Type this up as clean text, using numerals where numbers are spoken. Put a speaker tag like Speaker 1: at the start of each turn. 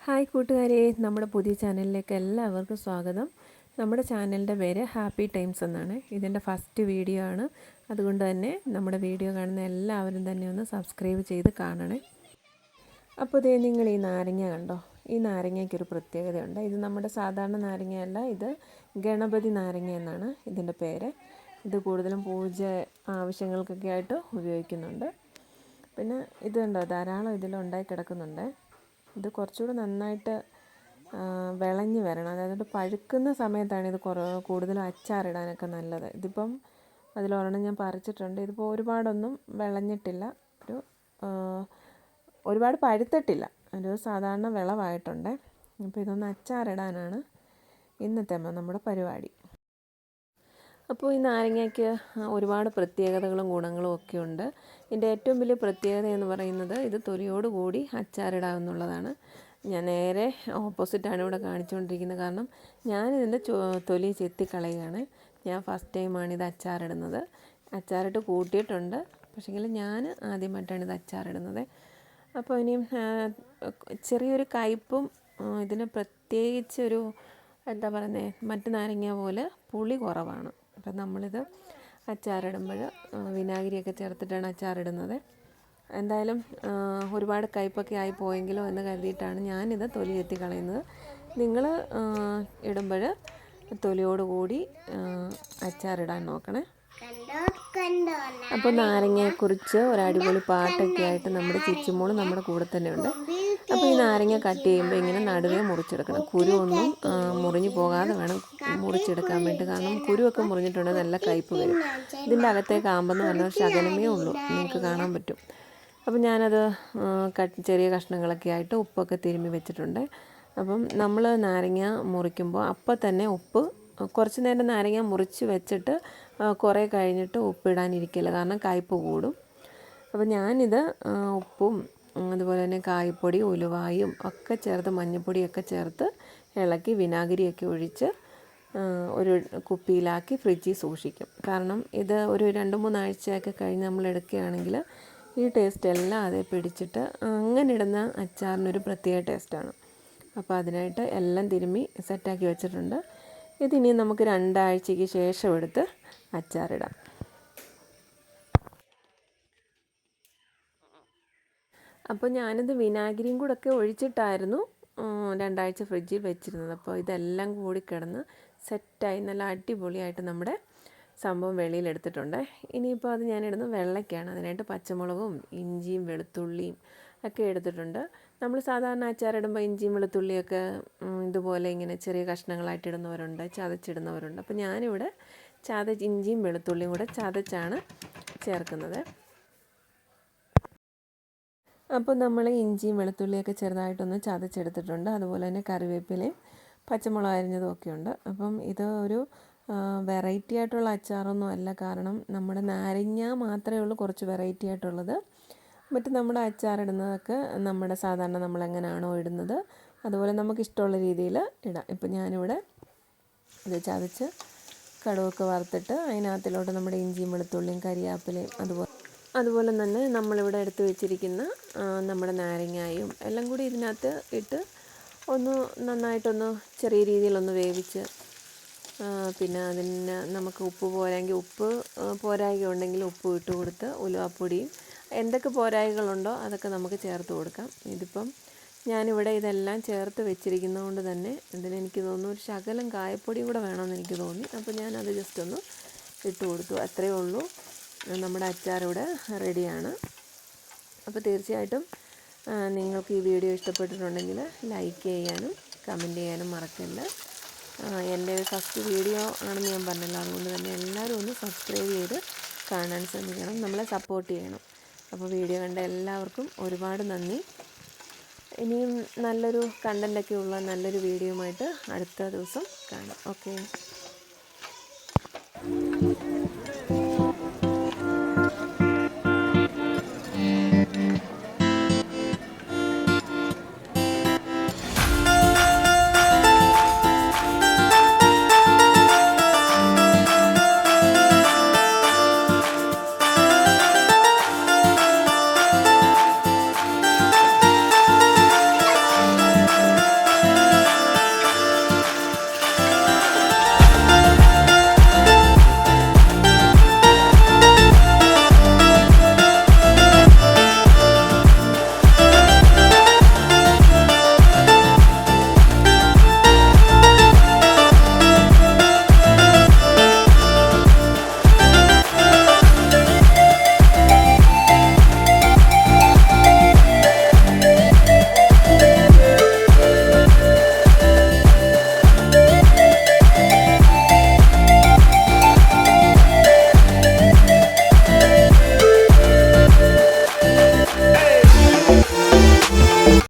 Speaker 1: Hi കൂട്ടുകാരെ, നമ്മുടെ പുതിയ ചാനലിലേക്ക് എല്ലാവർക്കും സ്വാഗതം. നമ്മുടെ ചാനലിൻ്റെ പേര് ഹാപ്പി ടൈംസ് എന്നാണ്. ഇതിൻ്റെ ഫസ്റ്റ് വീഡിയോ ആണ്. അതുകൊണ്ട് തന്നെ നമ്മുടെ വീഡിയോ കാണുന്ന എല്ലാവരും തന്നെ ഒന്ന് സബ്സ്ക്രൈബ് ചെയ്ത് കാണണേ. അപ്പോൾ ഇതേ നിങ്ങൾ ഈ നാരങ്ങ കണ്ടോ? ഈ നാരങ്ങയ്ക്കൊരു പ്രത്യേകതയുണ്ട്. ഇത് നമ്മുടെ സാധാരണ നാരങ്ങയല്ല, ഇത് ഗണപതി നാരങ്ങ എന്നാണ് ഇതിൻ്റെ പേര്. ഇത് കൂടുതലും പൂജ ആവശ്യങ്ങൾക്കൊക്കെ ആയിട്ട് ഉപയോഗിക്കുന്നുണ്ട്. പിന്നെ ഇത് കണ്ടോ, ധാരാളം ഇതിലുണ്ടായി കിടക്കുന്നുണ്ട്. ഇത് കുറച്ചുകൂടെ നന്നായിട്ട് വിളഞ്ഞ് വരണം. അതായത് പഴുക്കുന്ന സമയത്താണ് ഇത് കൂടുതലും അച്ചാറിടാനൊക്കെ നല്ലത്. ഇതിപ്പം അതിലൊരെണ്ണം ഞാൻ പറിച്ചിട്ടുണ്ട്. ഇതിപ്പോൾ ഒരുപാടൊന്നും വിളഞ്ഞിട്ടില്ല, ഒരുപാട് പഴുത്തിട്ടില്ല, ഒരു സാധാരണ വിളവായിട്ടുണ്ട്. അപ്പോൾ ഇതൊന്ന് അച്ചാറിടാനാണ് ഇന്നത്തെ നമ്മുടെ പരിപാടി. അപ്പോൾ ഈ നാരങ്ങയ്ക്ക് ഒരുപാട് പ്രത്യേകതകളും ഗുണങ്ങളും ഒക്കെ ഉണ്ട്. ഇതിൻ്റെ ഏറ്റവും വലിയ പ്രത്യേകത എന്ന് പറയുന്നത് ഇത് തൊലിയോടുകൂടി അച്ചാറിടാമെന്നുള്ളതാണ്. ഞാൻ നേരെ ഓപ്പോസിറ്റാണ് ഇവിടെ കാണിച്ചുകൊണ്ടിരിക്കുന്നത്. കാരണം ഞാനിതിൻ്റെ തൊലി ചെത്തിക്കളയുകയാണ്. ഞാൻ ഫസ്റ്റ് ടൈമാണ് ഇത് അച്ചാറിടുന്നത്. അച്ചാറിട്ട് കൂട്ടിയിട്ടുണ്ട്, പക്ഷേങ്കിൽ ഞാൻ ആദ്യമായിട്ടാണ് ഇത് അച്ചാറിടുന്നത്. അപ്പോൾ ഇനിയും ചെറിയൊരു കയ്പും ഇതിന് പ്രത്യേകിച്ചൊരു എന്താ പറയുന്നത്, മറ്റ് നാരങ്ങ പോലെ പുളി കുറവാണ്. അപ്പം നമ്മളിത് അച്ചാറിടുമ്പോൾ വിനാഗിരിയൊക്കെ ചേർത്തിട്ടാണ് അച്ചാറിടുന്നത്. എന്തായാലും ഒരുപാട് കയ്പൊക്കെ ആയി പോയെങ്കിലോ എന്ന് കരുതിയിട്ടാണ് ഞാനിത് തൊലി ചെത്തി കളയുന്നത്. നിങ്ങൾ ഇടുമ്പോൾ തൊലിയോടുകൂടി അച്ചാറിടാൻ നോക്കണേ. അപ്പോൾ നാരങ്ങയെക്കുറിച്ച് ഒരടിപൊളി പാട്ടൊക്കെ ആയിട്ട് നമ്മുടെ ചിച്ചുമോള് നമ്മുടെ കൂടെ തന്നെ ഉണ്ട്. അപ്പോൾ ഈ നാരങ്ങ കട്ട് ചെയ്യുമ്പോൾ ഇങ്ങനെ നടുവേ മുറിച്ചെടുക്കണം. കുരുവൊന്നും മുറിഞ്ഞു പോകാതെ വേണം മുറിച്ചെടുക്കാൻ വേണ്ടി. കാരണം കുരുവൊക്കെ മുറിഞ്ഞിട്ടുണ്ടെങ്കിൽ നല്ല കയ്പ്പ് വരും. ഇതിൻ്റെ അകത്തെ കാമ്പെന്ന് പറഞ്ഞാൽ ശകലമേ ഉള്ളൂ, നിങ്ങൾക്ക് കാണാൻ പറ്റും. അപ്പം ഞാനത് ചെറിയ കഷ്ണങ്ങളൊക്കെ ആയിട്ട് ഉപ്പൊക്കെ തിരുമ്മി വെച്ചിട്ടുണ്ട്. അപ്പം നമ്മൾ നാരങ്ങ മുറിക്കുമ്പോൾ അപ്പം തന്നെ ഉപ്പ് കുറച്ച് നേരം നാരങ്ങ മുറിച്ച് വെച്ചിട്ട് കുറേ കഴിഞ്ഞിട്ട് ഉപ്പിടാനിരിക്കില്ല, കാരണം കയ്പ്പ് കൂടും. അപ്പോൾ ഞാനിത് ഉപ്പും അതുപോലെ തന്നെ കായപ്പൊടി, ഉലുവായും ഒക്കെ ചേർത്ത് മഞ്ഞൾപ്പൊടിയൊക്കെ ചേർത്ത് ഇളക്കി വിനാഗിരിയൊക്കെ ഒഴിച്ച് ഒരു കുപ്പിയിലാക്കി ഫ്രിഡ്ജിൽ സൂക്ഷിക്കും. കാരണം ഇത് ഒരു 2-3 ആഴ്ചയൊക്കെ കഴിഞ്ഞ് നമ്മൾ എടുക്കുകയാണെങ്കിൽ ഈ ടേസ്റ്റ് എല്ലാം അതേ പിടിച്ചിട്ട് അങ്ങനെ ഇടുന്ന അച്ചാറിനൊരു പ്രത്യേക ടേസ്റ്റാണ്. അപ്പോൾ അതിനായിട്ട് എല്ലാം തിരുമ്മി സെറ്റാക്കി വെച്ചിട്ടുണ്ട്. ഇതിനി നമുക്ക് 2 ആഴ്ചയ്ക്ക് ശേഷം എടുത്ത് അച്ചാറിടാം. അപ്പോൾ ഞാനിത് വിനാഗിരിയും കൂടെ ഒക്കെ ഒഴിച്ചിട്ടായിരുന്നു 2 ആഴ്ച ഫ്രിഡ്ജിൽ വെച്ചിരുന്നത്. അപ്പോൾ ഇതെല്ലാം കൂടി കിടന്ന് സെറ്റായി നല്ല അടിപൊളിയായിട്ട് നമ്മുടെ സംഭവം വെളിയിലെടുത്തിട്ടുണ്ട്. ഇനിയിപ്പോൾ അത് ഞാനിടുന്ന വെള്ളയ്ക്കാണ്. അതിനായിട്ട് പച്ചമുളകും ഇഞ്ചിയും വെളുത്തുള്ളിയും ഒക്കെ എടുത്തിട്ടുണ്ട്. നമ്മൾ സാധാരണ അച്ചാറിടുമ്പോൾ ഇഞ്ചിയും വെളുത്തുള്ളിയൊക്കെ ഇതുപോലെ ഇങ്ങനെ ചെറിയ കഷ്ണങ്ങളായിട്ട് ഇടുന്നവരുണ്ട്, ചതച്ചിടുന്നവരുണ്ട്. അപ്പോൾ ഞാനിവിടെ ഇഞ്ചിയും വെളുത്തുള്ളിയും കൂടെ ചതച്ചാണ് ചേർക്കുന്നത്. അപ്പോൾ നമ്മൾ ഇഞ്ചിയും വെളുത്തുള്ളിയൊക്കെ ചെറുതായിട്ടൊന്ന് ചതച്ചെടുത്തിട്ടുണ്ട്. അതുപോലെ തന്നെ കറിവേപ്പിലയും പച്ചമുളക് അരിഞ്ഞതും ഒക്കെ ഉണ്ട്. അപ്പം ഇത് ഒരു വെറൈറ്റി ആയിട്ടുള്ള അച്ചാറൊന്നും അല്ല. കാരണം നമ്മുടെ നാരങ്ങ മാത്രമേ ഉള്ളൂ കുറച്ച് വെറൈറ്റി ആയിട്ടുള്ളത്. മറ്റ് നമ്മുടെ അച്ചാറിടുന്നതൊക്കെ നമ്മുടെ സാധാരണ നമ്മളെങ്ങനെയാണോ ഇടുന്നത് അതുപോലെ നമുക്കിഷ്ടമുള്ള രീതിയിൽ ഇടാം. ഇപ്പം ഞാനിവിടെ ഇത് ചതച്ച് കടുവൊക്കെ വറുത്തിട്ട് അതിനകത്തിലോട്ട് നമ്മുടെ ഇഞ്ചിയും വെളുത്തുള്ളിയും കരിയാപ്പിലയും അതുപോലെ തന്നെ നമ്മളിവിടെ എടുത്ത് വെച്ചിരിക്കുന്ന നമ്മുടെ നാരങ്ങയും എല്ലാം കൂടി ഇതിനകത്ത് ഇട്ട് ഒന്ന് നന്നായിട്ടൊന്ന് ചെറിയ രീതിയിലൊന്ന് വേവിച്ച്, പിന്നെ അതിന് നമുക്ക് ഉപ്പ് പോരായെങ്കിൽ ഉപ്പ് പോരായ്ക ഉണ്ടെങ്കിൽ ഉപ്പ് ഇട്ട് കൊടുത്ത് ഉലുവാപ്പൊടിയും എന്തൊക്കെ പോരായ്കളുണ്ടോ അതൊക്കെ നമുക്ക് ചേർത്ത് കൊടുക്കാം. ഇതിപ്പം ഞാനിവിടെ ഇതെല്ലാം ചേർത്ത് വെച്ചിരിക്കുന്നത് കൊണ്ട് തന്നെ ഇതിനെനിക്ക് തോന്നുന്നു ഒരു ശകലം കായപ്പൊടിയും കൂടെ വേണമെന്ന് എനിക്ക് തോന്നി. അപ്പോൾ ഞാനത് ജസ്റ്റ് ഒന്ന് ഇട്ട് കൊടുത്തു. അത്രയേ ഉള്ളൂ, നമ്മുടെ അച്ചാർ ഇവിടെ റെഡിയാണ്. അപ്പോൾ തീർച്ചയായിട്ടും നിങ്ങൾക്ക് ഈ വീഡിയോ ഇഷ്ടപ്പെട്ടിട്ടുണ്ടെങ്കിൽ ലൈക്ക് ചെയ്യാനും കമൻറ്റ് ചെയ്യാനും മറക്കല്ല. എൻ്റെ ഫസ്റ്റ് വീഡിയോ ആണെന്ന് ഞാൻ പറഞ്ഞല്ലോ, അതുകൊണ്ട് തന്നെ എല്ലാവരും ഒന്ന് സബ്സ്ക്രൈബ് ചെയ്ത് കാണാൻ ശ്രമിക്കണം, നമ്മളെ സപ്പോർട്ട് ചെയ്യണം. അപ്പോൾ വീഡിയോ കണ്ട എല്ലാവർക്കും ഒരുപാട് നന്ദി. ഇനിയും നല്ലൊരു കണ്ടൻറ്റൊക്കെ ഉള്ള നല്ലൊരു വീഡിയോയുമായിട്ട് അടുത്ത ദിവസം കാണാം. ഓക്കെ.